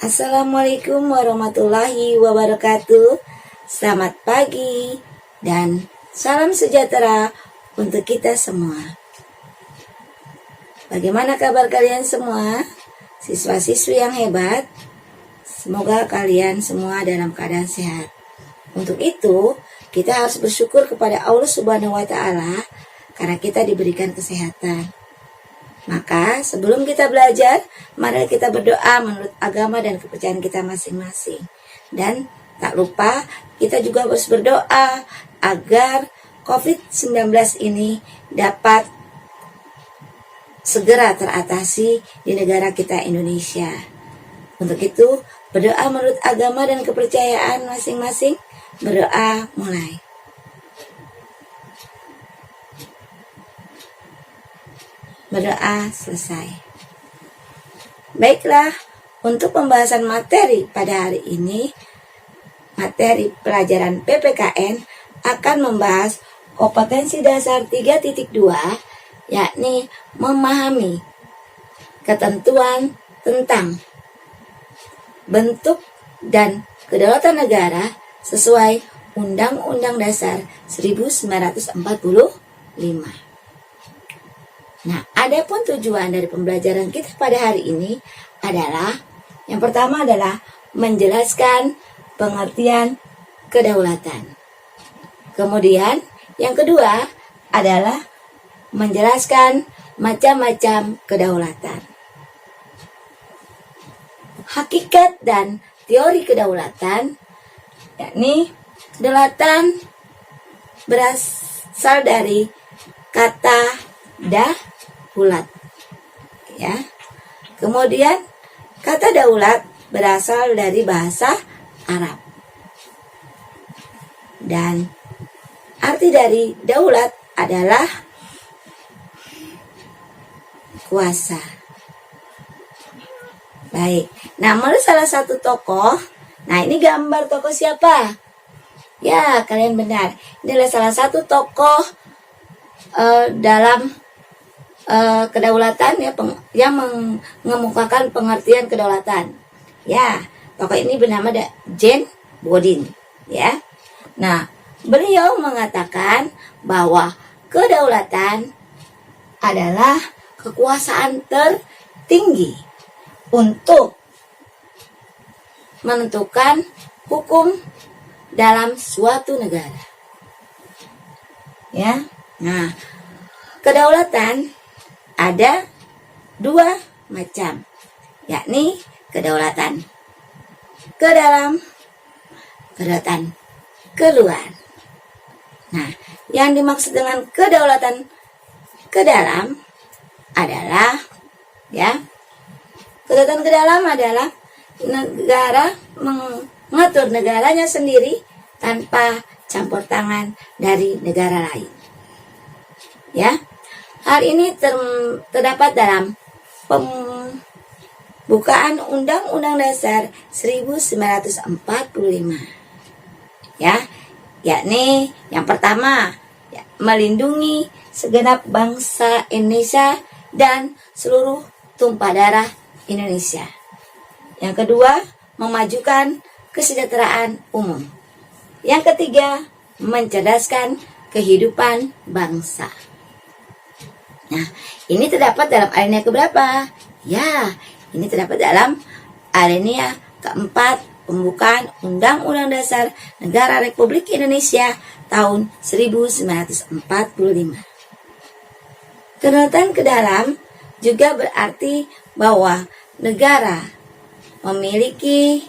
Assalamualaikum warahmatullahi wabarakatuh. Selamat pagi dan salam sejahtera untuk kita semua. Bagaimana kabar kalian semua? Siswa-siswi yang hebat. Semoga kalian semua dalam keadaan sehat. Untuk itu, kita harus bersyukur kepada Allah Subhanahu wa Ta'ala karena kita diberikan kesehatan. Maka sebelum kita belajar, mari kita berdoa menurut agama dan kepercayaan kita masing-masing. Dan tak lupa kita juga harus berdoa agar COVID-19 ini dapat segera teratasi di negara kita Indonesia. Untuk itu, berdoa menurut agama dan kepercayaan masing-masing. Berdoa mulai. Berdoa selesai. Baiklah, untuk pembahasan materi pada hari ini, materi pelajaran PPKN akan membahas kompetensi dasar 3.2, yakni memahami ketentuan tentang bentuk dan kedaulatan negara sesuai Undang-Undang Dasar 1945. Nah, adapun tujuan dari pembelajaran kita pada hari ini adalah yang pertama adalah menjelaskan pengertian kedaulatan. Kemudian, yang kedua adalah menjelaskan macam-macam kedaulatan. Hakikat dan teori kedaulatan, yakni kedaulatan berasal dari kata daulat, ya. Kemudian kata daulat berasal dari bahasa Arab. Dan arti dari daulat adalah kuasa. Baik. Nah, menurut salah satu tokoh, nah ini gambar tokoh siapa? Ya, kalian benar. Ini adalah salah satu tokoh dalam kedaulatan ya, yang mengemukakan pengertian kedaulatan. Ya, tokoh ini bernama Jane Bodin, ya. Nah, beliau mengatakan bahwa kedaulatan adalah kekuasaan tertinggi untuk menentukan hukum dalam suatu negara. Ya. Nah, kedaulatan ada dua macam, yakni kedaulatan ke dalam, kedaulatan keluar. Nah, yang dimaksud dengan kedaulatan ke dalam adalah, ya, kedaulatan ke dalam adalah negara mengatur negaranya sendiri tanpa campur tangan dari negara lain. Ya, hal ini terdapat dalam pembukaan Undang-Undang Dasar 1945. Ya, yakni yang pertama, ya, melindungi segenap bangsa Indonesia dan seluruh tumpah darah Indonesia. Yang kedua, memajukan kesejahteraan umum. Yang ketiga, mencerdaskan kehidupan bangsa. Nah, ini terdapat dalam alinea keberapa? Ya, ini terdapat dalam alinea keempat pembukaan Undang-Undang Dasar Negara Republik Indonesia tahun 1945. Kedaulatan ke dalam juga berarti bahwa negara memiliki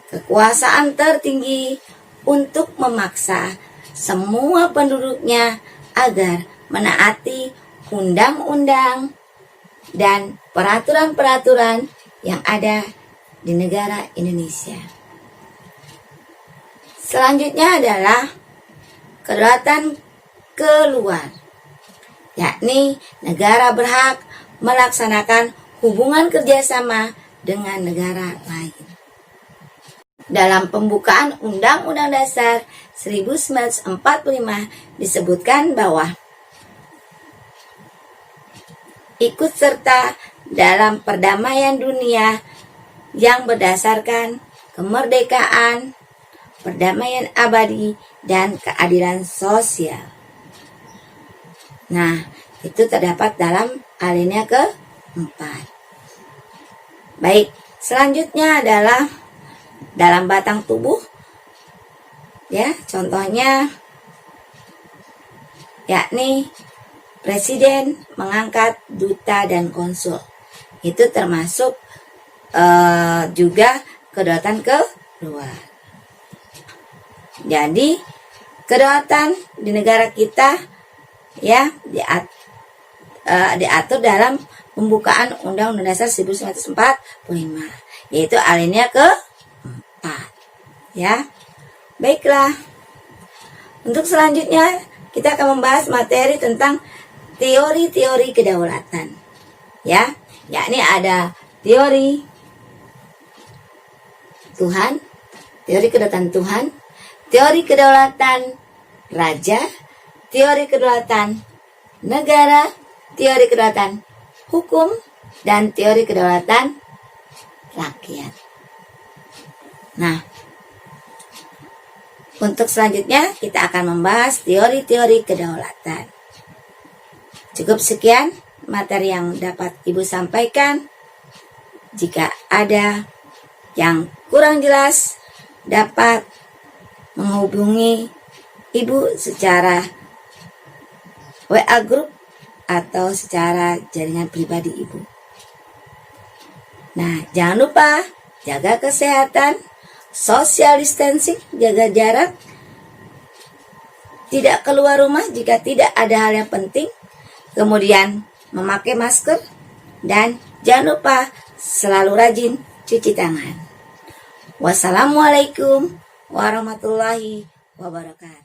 kekuasaan tertinggi untuk memaksa semua penduduknya agar menaati undang-undang dan peraturan-peraturan yang ada di negara Indonesia. Selanjutnya adalah kedaulatan keluar, yakni negara berhak melaksanakan hubungan kerjasama dengan negara lain. Dalam pembukaan Undang-Undang Dasar 1945 disebutkan bahwa ikut serta dalam perdamaian dunia yang berdasarkan kemerdekaan, perdamaian abadi, dan keadilan sosial. Nah, itu terdapat dalam alinea keempat. Baik, selanjutnya adalah dalam batang tubuh. Ya, contohnya yakni presiden mengangkat duta dan konsul. Itu termasuk juga kedaulatan keluar. Jadi kedaulatan di negara kita ya diatur dalam pembukaan Undang-Undang Dasar 1945, yaitu alinea ke-4. Ya. Baiklah. Untuk selanjutnya kita akan membahas materi tentang teori-teori kedaulatan. Ya, yakni ada teori Tuhan, teori kedaulatan Tuhan, teori kedaulatan raja, teori kedaulatan negara, teori kedaulatan hukum, dan teori kedaulatan rakyat. Nah, untuk selanjutnya kita akan membahas teori-teori kedaulatan. Cukup sekian materi yang dapat Ibu sampaikan. Jika ada yang kurang jelas, dapat menghubungi Ibu secara WA group atau secara jaringan pribadi Ibu. Nah, jangan lupa jaga kesehatan, social distancing, jaga jarak, tidak keluar rumah jika tidak ada hal yang penting, kemudian memakai masker, dan jangan lupa selalu rajin cuci tangan. Wassalamualaikum warahmatullahi wabarakatuh.